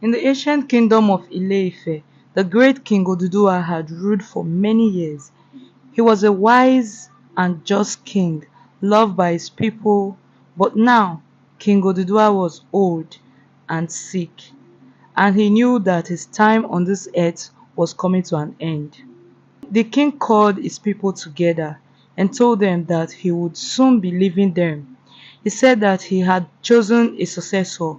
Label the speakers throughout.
Speaker 1: In the ancient kingdom of Ile-Ife, the great King Oduduwa had ruled for many years. He was a wise and just king, loved by his people, but now King Oduduwa was old and sick, and he knew that his time on this earth was coming to an end. The king called his people together and told them that he would soon be leaving them. He said that he had chosen a successor,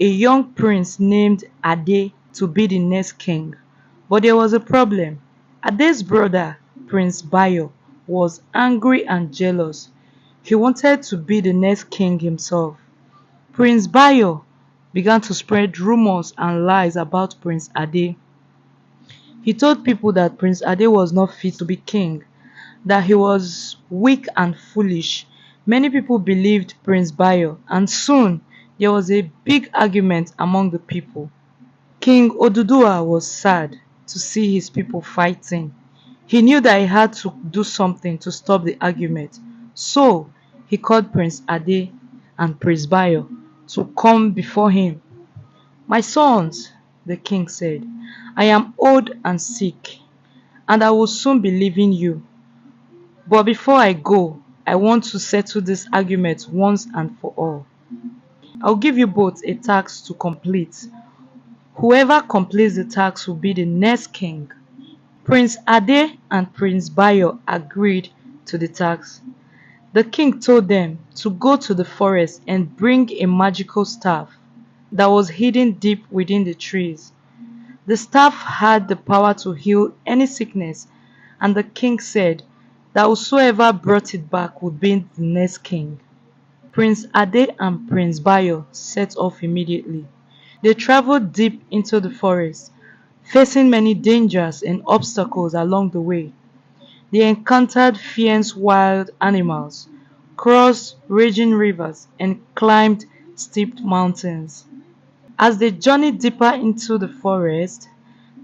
Speaker 1: a young prince named Ade, to be the next king. But there was a problem. Ade's brother, Prince Bayo, was angry and jealous. He wanted to be the next king himself. Prince Bayo began to spread rumors and lies about Prince Ade. He told people that Prince Ade was not fit to be king, that he was weak and foolish. Many people believed Prince Bayo, and soon there was a big argument among the people. King Oduduwa was sad to see his people fighting. He knew that he had to do something to stop the argument, so he called Prince Ade and Prince Bayo to come before him. "My sons," the king said, "I am old and sick, and I will soon be leaving you. But before I go, I want to settle this argument once and for all. I'll give you both a task to complete. Whoever completes the task will be the next king." Prince Ade and Prince Bayo agreed to the task. The king told them to go to the forest and bring a magical staff that was hidden deep within the trees. The staff had the power to heal any sickness, and the king said that whosoever brought it back would be the next king. Prince Ade and Prince Bayo set off immediately. They traveled deep into the forest, facing many dangers and obstacles along the way. They encountered fierce wild animals, crossed raging rivers, and climbed steep mountains. As they journeyed deeper into the forest,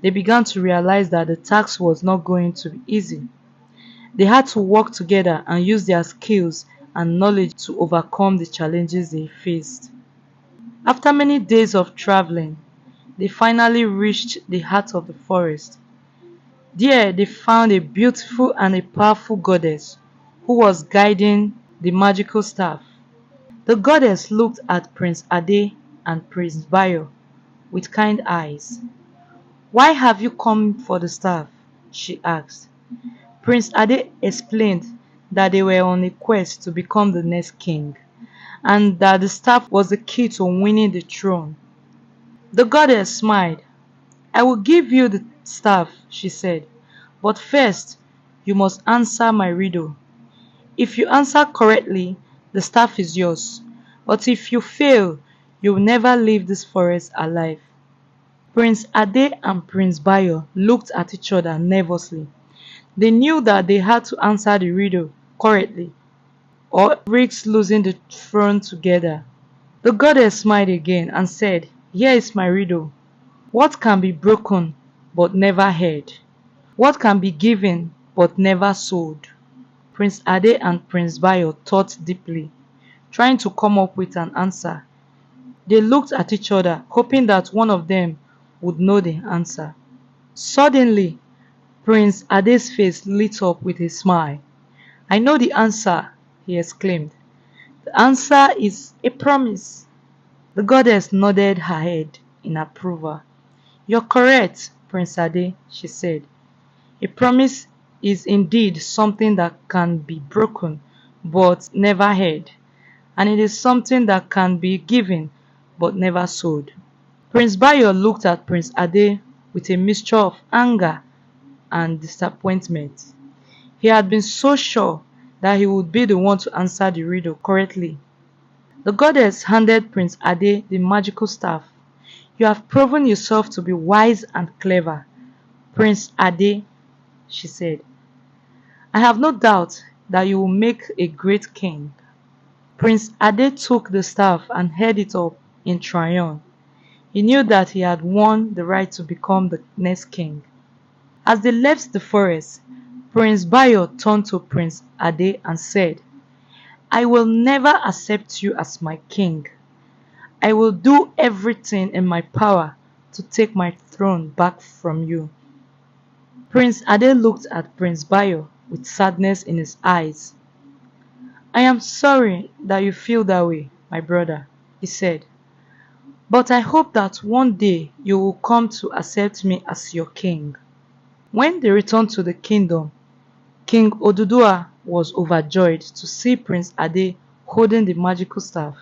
Speaker 1: they began to realize that the task was not going to be easy. They had to work together and use their skills and knowledge to overcome the challenges they faced. After many days of traveling, they finally reached the heart of the forest. There they found a beautiful and a powerful goddess who was guiding the magical staff. The goddess looked at Prince Ade and Prince Bayo with kind eyes. "Why have you come for the staff?" she asked. Prince Ade explained that they were on a quest to become the next king, and that the staff was the key to winning the throne. The goddess smiled. "I will give you the staff," she said, "but first you must answer my riddle. If you answer correctly, the staff is yours, but if you fail, you will never leave this forest alive." Prince Ade and Prince Bayo looked at each other nervously. They knew that they had to answer the riddle correctly, or risk losing the throne together. The goddess smiled again and said, "Here is my riddle. What can be broken but never heard? What can be given but never sold?" Prince Ade and Prince Bayo thought deeply, trying to come up with an answer. They looked at each other, hoping that one of them would know the answer. Suddenly, Prince Ade's face lit up with a smile. "I know the answer," he exclaimed. "The answer is a promise." The goddess nodded her head in approval. "You're correct, Prince Ade," she said. "A promise is indeed something that can be broken but never held, and it is something that can be given but never sold." Prince Bayo looked at Prince Ade with a mixture of anger and disappointment. He had been so sure that he would be the one to answer the riddle correctly. The goddess handed Prince Ade the magical staff. "You have proven yourself to be wise and clever, Prince Ade," she said. "I have no doubt that you will make a great king." Prince Ade took the staff and held it up in triumph. He knew that he had won the right to become the next king. As they left the forest, Prince Bayo turned to Prince Ade and said, "I will never accept you as my king. I will do everything in my power to take my throne back from you." Prince Ade looked at Prince Bayo with sadness in his eyes. "I am sorry that you feel that way, my brother," he said. "But I hope that one day you will come to accept me as your king." When they returned to the kingdom, King Oduduwa was overjoyed to see Prince Ade holding the magical staff.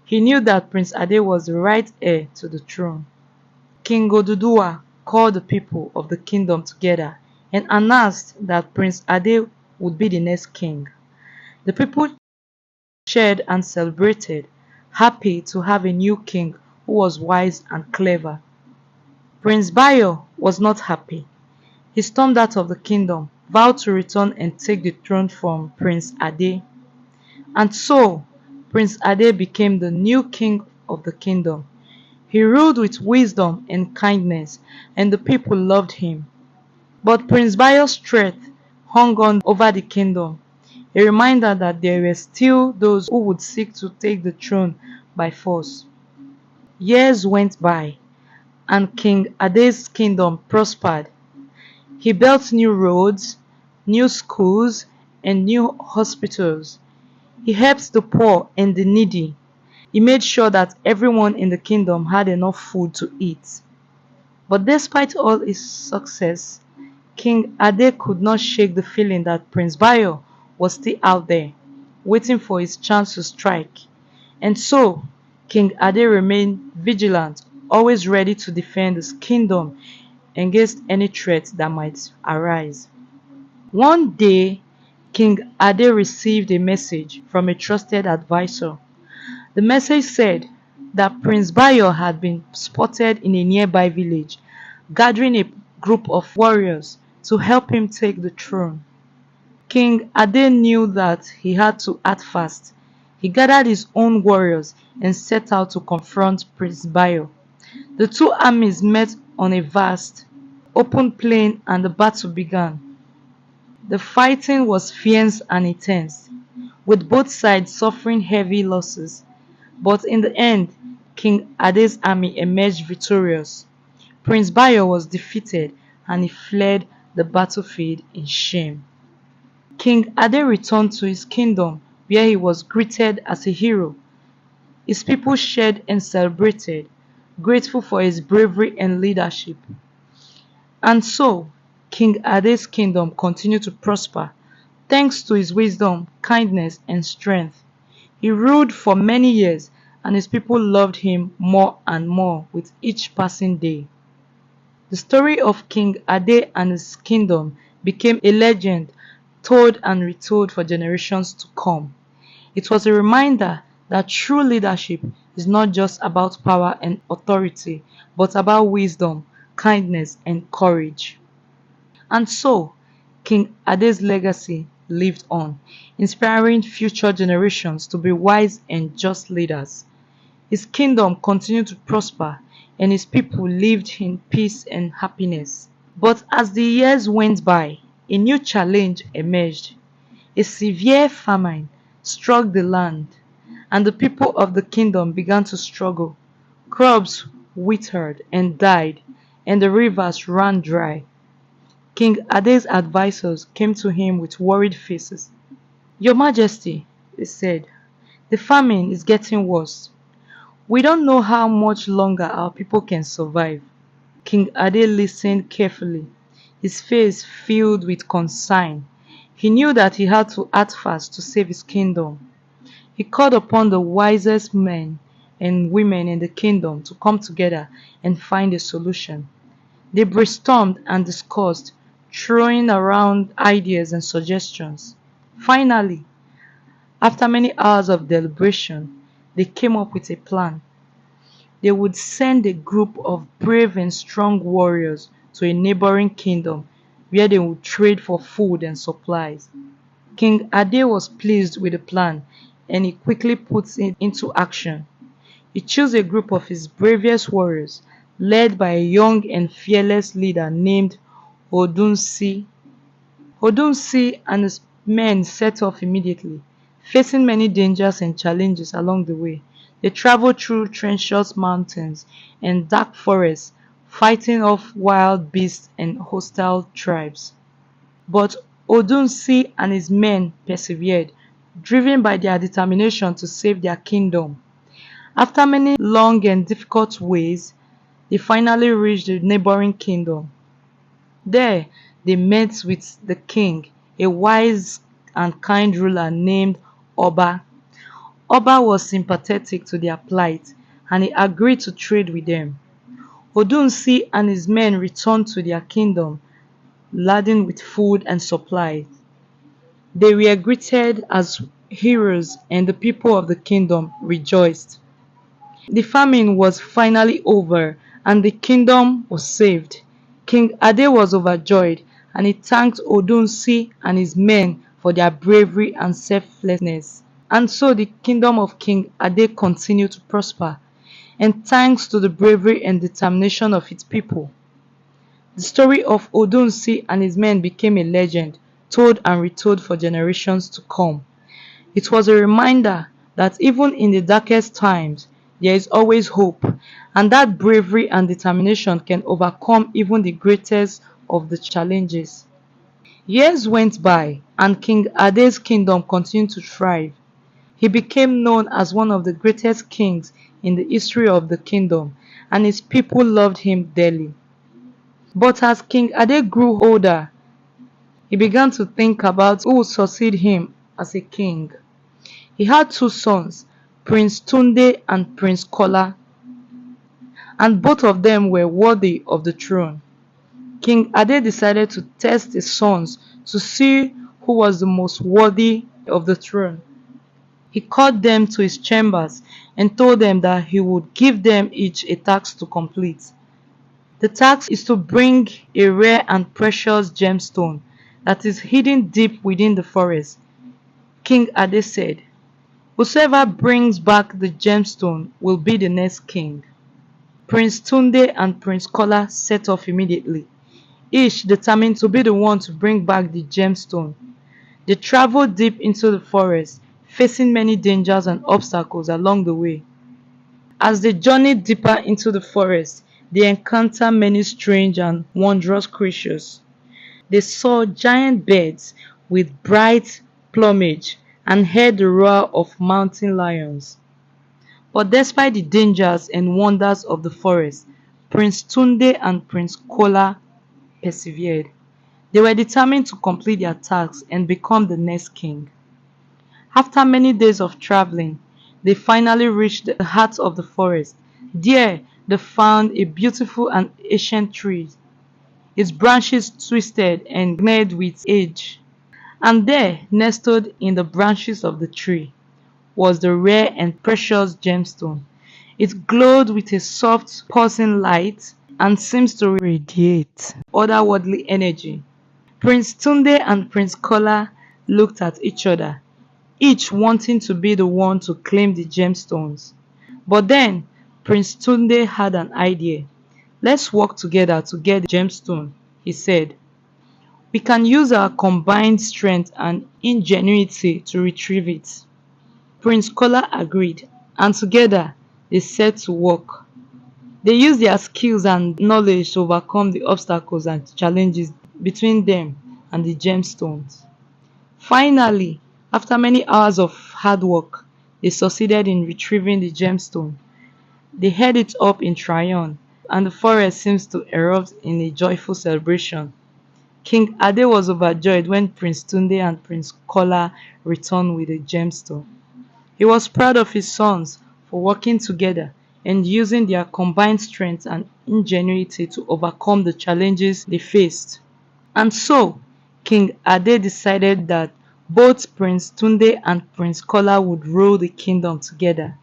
Speaker 1: He knew that Prince Ade was the right heir to the throne. King Oduduwa called the people of the kingdom together and announced that Prince Ade would be the next king. The people cheered and celebrated, happy to have a new king who was wise and clever. Prince Bayo was not happy. He stormed out of the kingdom, vowed to return and take the throne from Prince Ade. And so, Prince Ade became the new king of the kingdom. He ruled with wisdom and kindness, and the people loved him. But Prince Bayo's threat hung on over the kingdom, a reminder that there were still those who would seek to take the throne by force. Years went by, and King Ade's kingdom prospered. He built new roads, new schools, and new hospitals. He helped the poor and the needy. He made sure that everyone in the kingdom had enough food to eat. But despite all his success, King Ade could not shake the feeling that Prince Bayo was still out there, waiting for his chance to strike. And so, King Ade remained vigilant, always ready to defend his kingdom against any threat that might arise. One day, King Ade received a message from a trusted advisor. The message said that Prince Bayo had been spotted in a nearby village, gathering a group of warriors to help him take the throne. King Ade knew that he had to act fast. He gathered his own warriors and set out to confront Prince Bayo. The two armies met on a vast, open plain and the battle began. The fighting was fierce and intense, with both sides suffering heavy losses. But in the end, King Ade's army emerged victorious. Prince Bayo was defeated and he fled the battlefield in shame. King Ade returned to his kingdom where he was greeted as a hero. His people cheered and celebrated, grateful for his bravery and leadership. And so, King Ade's kingdom continued to prosper, thanks to his wisdom, kindness, and strength. He ruled for many years, and his people loved him more and more with each passing day. The story of King Ade and his kingdom became a legend told and retold for generations to come. It was a reminder that true leadership is not just about power and authority, but about wisdom, kindness, and courage. And so, King Ade's legacy lived on, inspiring future generations to be wise and just leaders. His kingdom continued to prosper, and his people lived in peace and happiness. But as the years went by, a new challenge emerged. A severe famine struck the land, and the people of the kingdom began to struggle. Crops withered and died, and the rivers ran dry. King Ade's advisors came to him with worried faces. "Your Majesty," they said, "the famine is getting worse. We don't know how much longer our people can survive." King Ade listened carefully, his face filled with concern. He knew that he had to act fast to save his kingdom. He called upon the wisest men and women in the kingdom to come together and find a solution. They brainstormed and discussed, throwing around ideas and suggestions. Finally, after many hours of deliberation, they came up with a plan. They would send a group of brave and strong warriors to a neighboring kingdom where they would trade for food and supplies. King Ade was pleased with the plan and he quickly put it into action. He chose a group of his bravest warriors, led by a young and fearless leader named Odunsi. Odunsi and his men set off immediately, facing many dangers and challenges along the way. They traveled through treacherous mountains and dark forests, fighting off wild beasts and hostile tribes. But Odunsi and his men persevered, driven by their determination to save their kingdom. After many long and difficult ways, they finally reached the neighboring kingdom. There, they met with the king, a wise and kind ruler named Oba. Oba was sympathetic to their plight, and he agreed to trade with them. Odunsi and his men returned to their kingdom, laden with food and supplies. They were greeted as heroes, and the people of the kingdom rejoiced. The famine was finally over, and the kingdom was saved. King Ade was overjoyed, and he thanked Odunsi and his men for their bravery and selflessness. And so the kingdom of King Ade continued to prosper, and thanks to the bravery and determination of its people. The story of Odunsi and his men became a legend, told and retold for generations to come. It was a reminder that even in the darkest times, there is always hope, and that bravery and determination can overcome even the greatest of the challenges. Years went by, and King Ade's kingdom continued to thrive. He became known as one of the greatest kings in the history of the kingdom, and his people loved him dearly. But as King Ade grew older, he began to think about who would succeed him as a king. He had two sons, Prince Tunde and Prince Kola, and both of them were worthy of the throne. King Ade decided to test his sons to see who was the most worthy of the throne. He called them to his chambers and told them that he would give them each a task to complete. The task is to bring a rare and precious gemstone that is hidden deep within the forest. King Ade said, "Whosoever brings back the gemstone will be the next king." Prince Tunde and Prince Kola set off immediately, each determined to be the one to bring back the gemstone. They traveled deep into the forest, facing many dangers and obstacles along the way. As they journeyed deeper into the forest, they encountered many strange and wondrous creatures. They saw giant birds with bright plumage and heard the roar of mountain lions. But despite the dangers and wonders of the forest, Prince Tunde and Prince Kola persevered. They were determined to complete their tasks and become the next king. After many days of traveling, they finally reached the heart of the forest. There, they found a beautiful and ancient tree, its branches twisted and gnarled with age. And there, nestled in the branches of the tree, was the rare and precious gemstone. It glowed with a soft, pulsing light and seems to radiate otherworldly energy. Prince Tunde and Prince Kola looked at each other, each wanting to be the one to claim the gemstones. But then, Prince Tunde had an idea. "Let's work together to get the gemstone," he said. "We can use our combined strength and ingenuity to retrieve it." Prince Kola agreed, and together they set to work. They used their skills and knowledge to overcome the obstacles and challenges between them and the gemstones. Finally, after many hours of hard work, they succeeded in retrieving the gemstone. They held it up in triumph, and the forest seems to erupt in a joyful celebration. King Ade was overjoyed when Prince Tunde and Prince Kola returned with the gemstone. He was proud of his sons for working together and using their combined strength and ingenuity to overcome the challenges they faced. And so, King Ade decided that both Prince Tunde and Prince Kola would rule the kingdom together.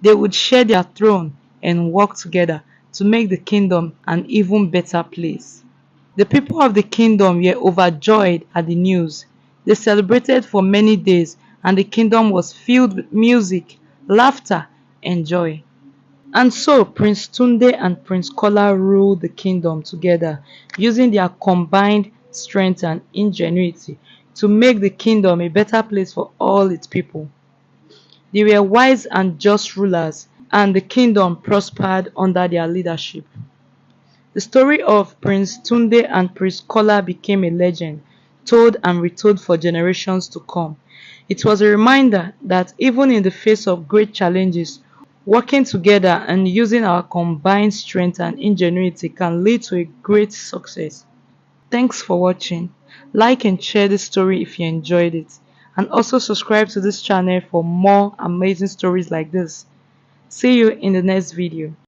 Speaker 1: They would share their throne and work together to make the kingdom an even better place. The people of the kingdom were overjoyed at the news. They celebrated for many days, and the kingdom was filled with music, laughter, and joy. And so Prince Tunde and Prince Kola ruled the kingdom together, using their combined strength and ingenuity to make the kingdom a better place for all its people. They were wise and just rulers, and the kingdom prospered under their leadership. The story of Prince Tunde and Prince Kola became a legend, told and retold for generations to come. It was a reminder that even in the face of great challenges, working together and using our combined strength and ingenuity can lead to a great success. Thanks for watching. Like and share this story if you enjoyed it. And also subscribe to this channel for more amazing stories like this. See you in the next video.